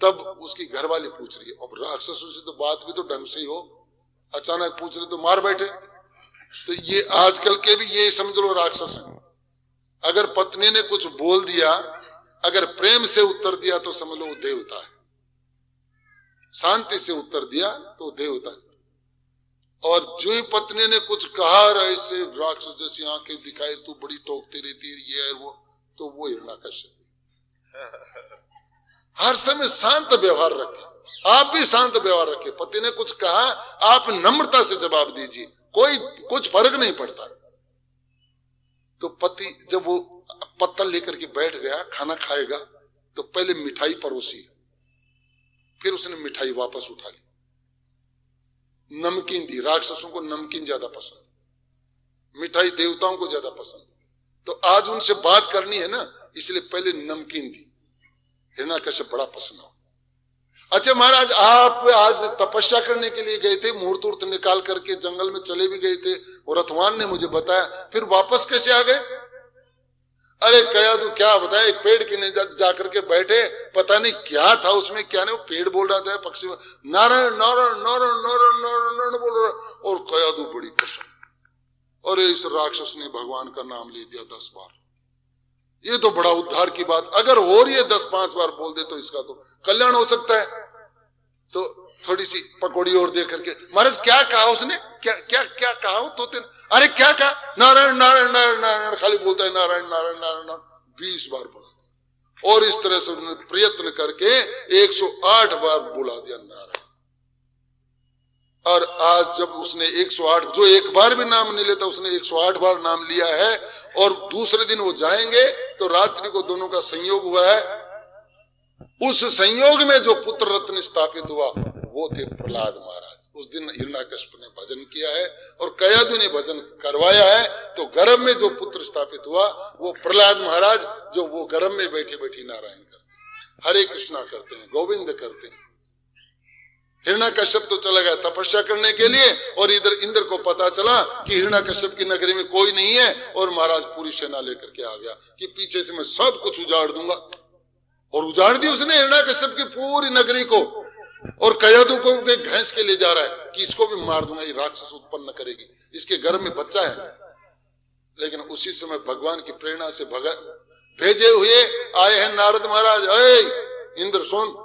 तब उसकी घरवाली पूछ रही है, अब राक्षसों से तो बात भी तो ढंग से ही हो, अचानक पूछ रहे तो मार बैठे। तो ये आजकल के भी ये समझ लो राक्षस है। अगर पत्नी ने कुछ बोल दिया, अगर प्रेम से उत्तर दिया तो समझ लो वो देवता है, शांति से उत्तर दिया तो देवता है। और जो ही पत्नी ने कुछ कहा ऐसे राक्षस जैसी आंखें दिखाई, तू बड़ी टोकती रहती है, ये है वो, तो वो हिरण्याकश्यप। हर समय शांत व्यवहार रखें, आप भी शांत व्यवहार रखें। पति ने कुछ कहा, आप नम्रता से जवाब दीजिए, कोई कुछ फर्क नहीं पड़ता। तो पति जब वो पत्तल लेकर के बैठ गया, खाना खाएगा, तो पहले मिठाई परोसी, फिर उसने मिठाई वापस उठा ली, नमकीन दी। राक्षसों को नमकीन ज्यादा पसंद, मिठाई देवताओं को ज्यादा पसंद। तो आज उनसे बात करनी है ना, इसलिए पहले नमकीन दी। हिरण्याकश्यप बड़ा पसंद हो। अच्छा महाराज, आप आज तपस्या करने के लिए गए थे, मुहूर्त निकाल करके जंगल में चले भी गए थे और रथवान ने मुझे बताया, फिर वापस कैसे आ गए? अरे कया तो क्या बताया, एक पेड़ के नीचे जाकर के बैठे, पता नहीं क्या था उसमें, क्या नहीं, वो पेड़ बोल रहा था, पक्षी नारायण नारायण नारायण नारायण नारायण बोल रहा, और कया तो बड़ी प्रसन्न। और इस राक्षस ने भगवान का नाम ले दिया 10 बार। ये तो बड़ा उद्धार की बात, अगर और ये 10-5 बार बोल दे तो इसका तो कल्याण हो सकता है। तो थोड़ी सी पकौड़ी और दे करके, महाराज क्या कहा उसने, क्या क्या क्या कहा हो तो अरे क्या कहा, नारायण नारायण नारायण नारायण खाली बोलता है, नारायण नारायण नारायण 20 बार बुला दिया। और इस तरह से उन्होंने प्रयत्न करके 108 बार बुला दिया नारायण। और आज जब उसने 108, जो एक बार भी नाम नहीं लेता, उसने 108 बार नाम लिया है। और दूसरे दिन वो जाएंगे तो रात्रि को दोनों का संयोग हुआ है। उस संयोग में जो पुत्र रत्न स्थापित हुआ वो थे प्रहलाद महाराज। उस दिन हिरण्यकश्यप ने भजन किया है और कयादु ने भजन करवाया है। तो गर्भ में जो पुत्र स्थापित हुआ वो प्रहलाद महाराज, जो वो गर्भ में बैठे बैठे नारायण करते, हरे कृष्णा करते हैं, गोविंद करते हैं। हिरण्यकश्यप तो चला गया तपस्या करने के लिए, और इधर इंद्र को पता चला कि हिरण्यकश्यप की नगरी में कोई नहीं है, और महाराज पूरी सेना लेकर के आ गया कि पीछे से मैं सब कुछ उजाड़ दूंगा। और उजाड़ दी उसने हिरण्यकश्यप की पूरी नगरी को। और कयादु को भैंस के ले जा रहा है कि इसको भी मार दूंगा, ये राक्षस उत्पन्न करेगी, इसके गर्भ में बच्चा है। लेकिन उसी समय भगवान की प्रेरणा से भेजे हुए आए हैं नारद महाराज। अरे इंद्र सुन,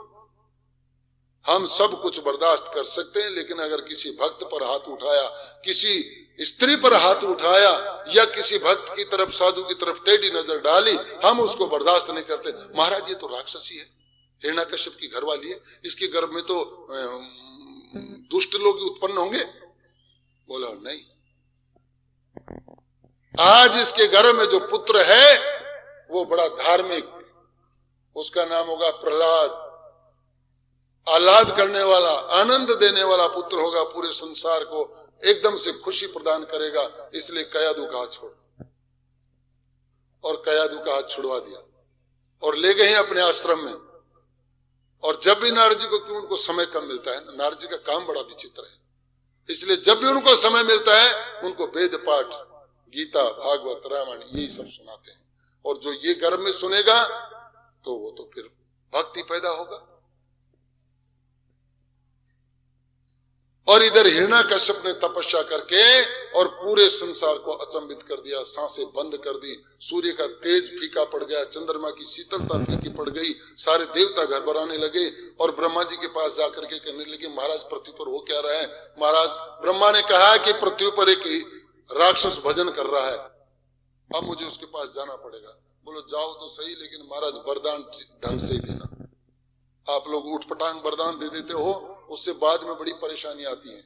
हम सब कुछ बर्दाश्त कर सकते हैं, लेकिन अगर किसी भक्त पर हाथ उठाया, किसी स्त्री पर हाथ उठाया, या किसी भक्त की तरफ, साधु की तरफ टेढ़ी नजर डाली, हम उसको बर्दाश्त नहीं करते। महाराज ये तो राक्षसी है, हिरण्यकश्यप की घरवाली है, इसके गर्भ में तो दुष्ट लोग उत्पन्न होंगे। बोला नहीं, आज इसके गर्भ में जो पुत्र है वो बड़ा धार्मिक, उसका नाम होगा प्रहलाद। आह्लाद करने वाला, आनंद देने वाला पुत्र होगा, पूरे संसार को एकदम से खुशी प्रदान करेगा। इसलिए कयादु का हाथ छोड़ दो। और कयादु का हाथ छुड़वा दिया और ले गए अपने आश्रम में। और जब भी नारद जी को, क्यों उनको समय कम मिलता है, नारद जी का काम बड़ा विचित्र है, इसलिए जब भी उनको समय मिलता है उनको वेद पाठ, गीता, भागवत, रामायण यही सब सुनाते हैं। और जो ये गर्भ में सुनेगा तो वो तो फिर भक्ति पैदा होगा। और इधर हिरण्यकश्यप ने तपस्या करके और पूरे संसार को अचंभित कर दिया, सांसें बंद कर दी, सूर्य का तेज फीका पड़ गया, चंद्रमा की शीतलता फीकी पड़ गई, सारे देवता घबराने लगे। और ब्रह्मा जी के पास जाकर के कहने लगे, महाराज पृथ्वी पर हो क्या रहा है? महाराज ब्रह्मा ने कहा कि पृथ्वी पर एक राक्षस भजन कर रहा है, अब मुझे उसके पास जाना पड़ेगा। बोलो जाओ तो सही, लेकिन महाराज वरदान ढंग से ही देना। आप लोग उठपटांग वरदान दे देते हो, उससे बाद में बड़ी परेशानी आती है।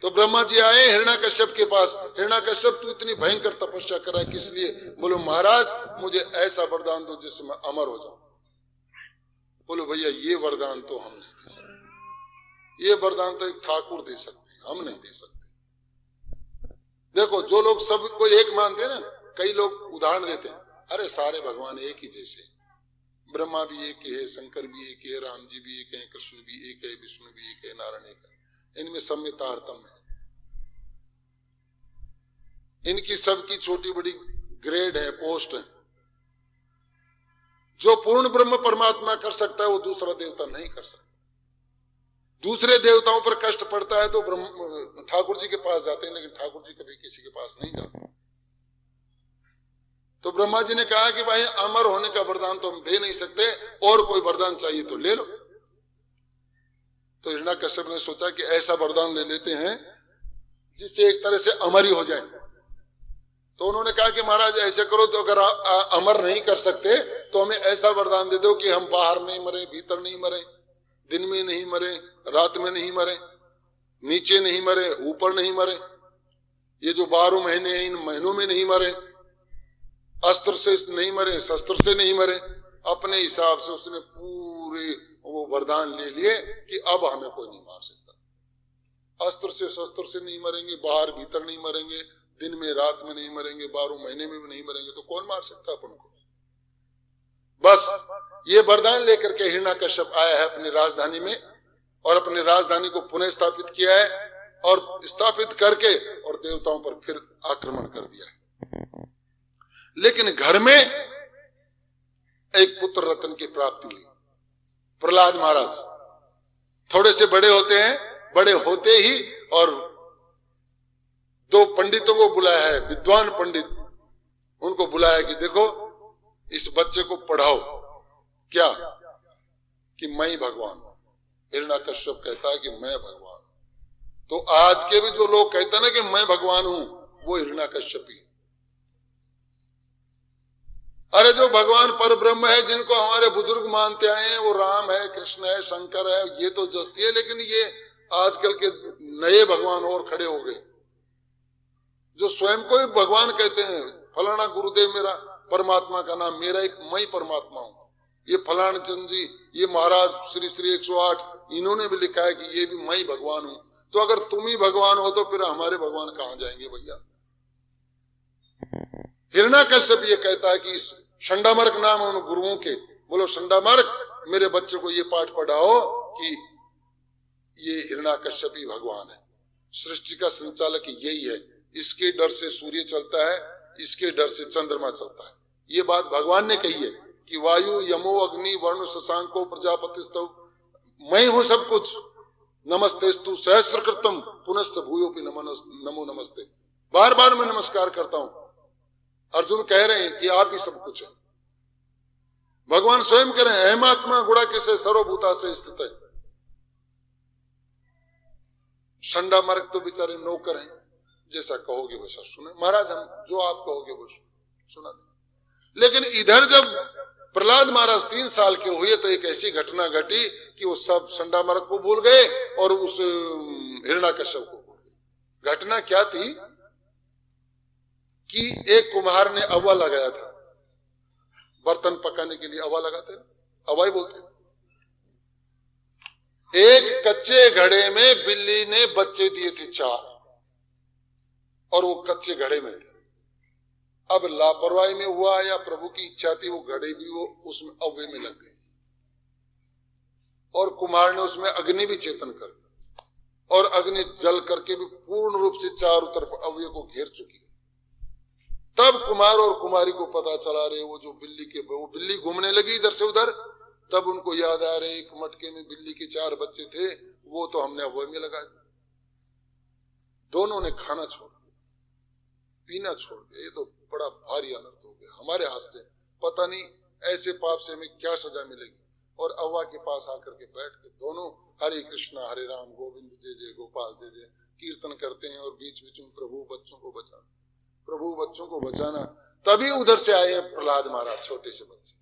तो ब्रह्मा जी आए हिरण्यकश्यप के पास। हिरण्यकश्यप तू इतनी भयंकर तपस्या कर रहा है किस लिए? बोलो महाराज मुझे ऐसा वरदान दो जिससे मैं अमर हो जाऊं। बोलो भैया ये वरदान तो हम नहीं दे सकते, ये वरदान तो एक ठाकुर दे सकते हैं, हम नहीं दे सकते। देखो जो लोग सबको एक मानते हैं ना, कई लोग उदाहरण देते हैं, अरे सारे भगवान एक ही जैसे, ब्रह्मा भी एक है, शंकर भी एक है, राम जी भी एक है, कृष्ण भी एक है, विष्णु भी एक है, नारायण एक है, इनमें सब में तारतम्य है। इनकी सबकी छोटी बड़ी ग्रेड है, पोस्ट है। जो पूर्ण ब्रह्म परमात्मा कर सकता है वो दूसरा देवता नहीं कर सकता। दूसरे देवताओं पर कष्ट पड़ता है तो ब्रह्म ठाकुर जी के पास जाते हैं, लेकिन ठाकुर जी कभी किसी के पास नहीं जाते। तो ब्रह्मा जी ने कहा कि भाई अमर होने का वरदान तो हम दे नहीं सकते, और कोई वरदान चाहिए तो ले लो। तो हिरण्यकश्यप ने सोचा कि ऐसा वरदान ले लेते हैं जिससे एक तरह से अमर ही हो जाए। तो उन्होंने कहा कि महाराज ऐसे करो, तो अगर अमर नहीं कर सकते तो हमें ऐसा वरदान दे दो कि हम बाहर नहीं मरे, भीतर नहीं मरे, दिन में नहीं मरे, रात में नहीं मरे, नीचे नहीं मरे, ऊपर नहीं मरे, ये जो 12 महीने हैं इन महीनों में नहीं मरे, अस्त्र से नहीं मरे, शस्त्र से नहीं मरे। अपने हिसाब से उसने पूरे वो वरदान ले लिए कि अब हमें कोई नहीं मार सकता। अस्त्र से शस्त्र से नहीं मरेंगे, बाहर भीतर नहीं मरेंगे, दिन में रात में नहीं मरेंगे, 12 महीने में भी नहीं मरेंगे, तो कौन मार सकता अपन को? बस ये वरदान लेकर के हिरण्याकश्यप आया है अपनी राजधानी में और अपनी राजधानी को पुनः स्थापित किया है और स्थापित करके और देवताओं पर फिर आक्रमण कर दिया है। लेकिन घर में एक पुत्र रत्न की प्राप्ति हुई। प्रहलाद महाराज थोड़े से बड़े होते हैं, बड़े होते ही और दो पंडितों को बुलाया है, विद्वान पंडित, उनको बुलाया कि देखो इस बच्चे को पढ़ाओ, क्या कि मैं ही भगवान हूं। हिरण्याकश्यप कहता है कि मैं भगवान हूं। तो आज के भी जो लोग कहते हैं ना कि मैं भगवान हूं, वो हिरण्याकश्यप ही है। अरे जो भगवान पर ब्रह्म है, जिनको हमारे बुजुर्ग मानते आए हैं, वो राम है, कृष्ण है, शंकर है, ये तो जस्ती है। लेकिन ये आजकल के नए भगवान और खड़े हो गए जो स्वयं को ही भगवान कहते हैं। फलाना गुरुदेव मेरा परमात्मा का नाम, मेरा एक मैं ही परमात्मा हूं। ये फलाना चंद जी, ये महाराज श्री श्री 108, इन्होंने भी लिखा है कि ये भी मैं ही भगवान हूं। तो अगर तुम ही भगवान हो तो फिर हमारे भगवान कहां जाएंगे भैया। हिरण्याकश्यप ये कहता है कि इस शंडामर्क नाम है उन गुरुओं के, बोलो शंडामर्क मेरे बच्चे को ये पाठ पढ़ाओ कि ये हिरण्याकश्यप ही भगवान है, सृष्टि का संचालक यही है, इसके डर से सूर्य चलता है, इसके डर से चंद्रमा चलता है। ये बात भगवान ने कही है कि वायु यमो अग्नि वर्ण शशांको प्रजापतिस्तव, मैं हूं सब कुछ। नमस्तेस्तु सहस्रकृतम पुनश्च भूयोपि नमो नमस्ते। बार बार मैं नमस्कार करता हूं। अर्जुन कह रहे हैं कि आप ही सब कुछ है। भगवान स्वयं कह रहे हैं अहमात्मा गुणाके से सर्वभूता से स्थित है। शंडामर्क तो बेचारे नौकर हैं, जैसा कहोगे वैसा सुने। महाराज हम जो आप कहोगे वो सुना दें। लेकिन इधर जब प्रहलाद महाराज 3 साल के हुए तो एक ऐसी घटना घटी कि वो सब शंडामर्क को भूल गए और उस हिरण्याकश्यप को भूल गए। घटना क्या थी कि एक कुम्हार ने अवा लगाया था, बर्तन पकाने के लिए अवा लगाते हैं, अवाई बोलते हैं। एक कच्चे घड़े में बिल्ली ने बच्चे दिए थे 4 और वो कच्चे घड़े में थे। अब लापरवाही में हुआ या प्रभु की इच्छा थी, वो घड़े भी वो उसमें अव्वे में लग गए और कुमार ने उसमें अग्नि भी चेतन कर दी और अग्नि जल करके भी पूर्ण रूप से चारों तरफ अव्वे को घेर चुकी। तब कुमार और कुमारी को पता चला रहे वो जो वो बिल्ली घूमने लगी इधर से उधर। तब उनको याद आ रहे एक मटके में बिल्ली के 4 बच्चे थे, वो तो हमने अव्वे में लगा दिए। दोनों ने खाना छोड़ दिया, पीना छोड़ दिया। ये तो बड़ा भारी अनर्थ हो गया हमारे हाथ से। पता नहीं ऐसे पाप से हमें क्या सजा मिलेगी। और अव्वा के पास आकर के बैठ के दोनों हरे कृष्णा हरे राम गोविंद जय जय गोपाल जय जय कीर्तन करते हैं और बीच बीच में प्रभु बच्चों को बचाना, प्रभु बच्चों को बचाना। तभी उधर से आए प्रहलाद महाराज, छोटे से बच्चे,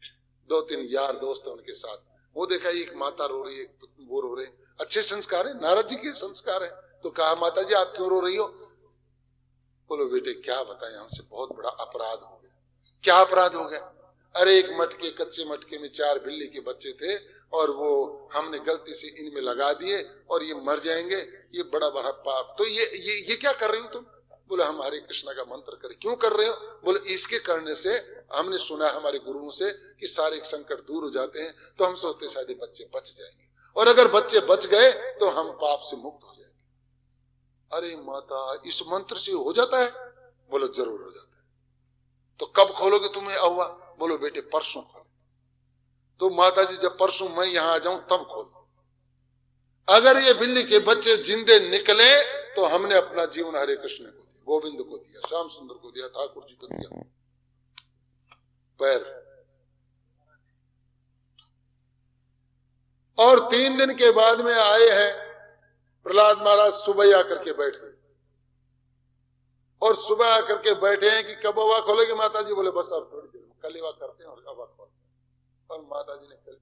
2-3 यार दोस्त उनके साथ। वो देखा एक माता रो रही है, एक वो रो रहे। अच्छे संस्कार है, नारद जी के संस्कार है। तो कहा माता जी आप क्यों रो रही हो? बोलो बेटे क्या बताएं, हमसे बहुत बड़ा अपराध हो गया। क्या अपराध हो गया? अरे एक मटके, कच्चे मटके में 4 बिल्ली के बच्चे थे और वो हमने गलती से इनमें लगा दिए और ये मर जाएंगे, ये बड़ा बड़ा पाप। तो ये क्या कर रही हो तुम? बोले हम हरे कृष्णा का मंत्र करें। क्यों कर रहे हो? बोले इसके करने से हमने सुना है हमारे गुरुओं से कि सारे संकट दूर हो जाते हैं, तो हम सोचते शायद बच्चे बच जाएंगे और अगर बच्चे बच गए तो हम पाप से मुक्त हो जाएंगे। अरे माता इस मंत्र से हो जाता है? बोलो जरूर हो जाता है। तो कब खोलोगे तुम्हें अव्वा? बोलो बेटे परसों खोलो। तो माता जी जब परसों मैं यहां आ जाऊं तब खोलो। अगर ये बिल्ली के बच्चे जिंदे निकले तो हमने अपना जीवन हरे कृष्ण को दिया, गोविंद को दिया, श्याम सुंदर को दिया, ठाकुर जी को दिया। पैर और 3 दिन के बाद में आए हैं प्रहलाद महाराज। सुबह आकर के बैठ गए और सुबह आकर के बैठे हैं कि कब अवा खोलेंगे माता जी? बोले बस अब थोड़ी देर में, कल अवा करते हैं और अवा खोलते हैं। और माता जी ने कल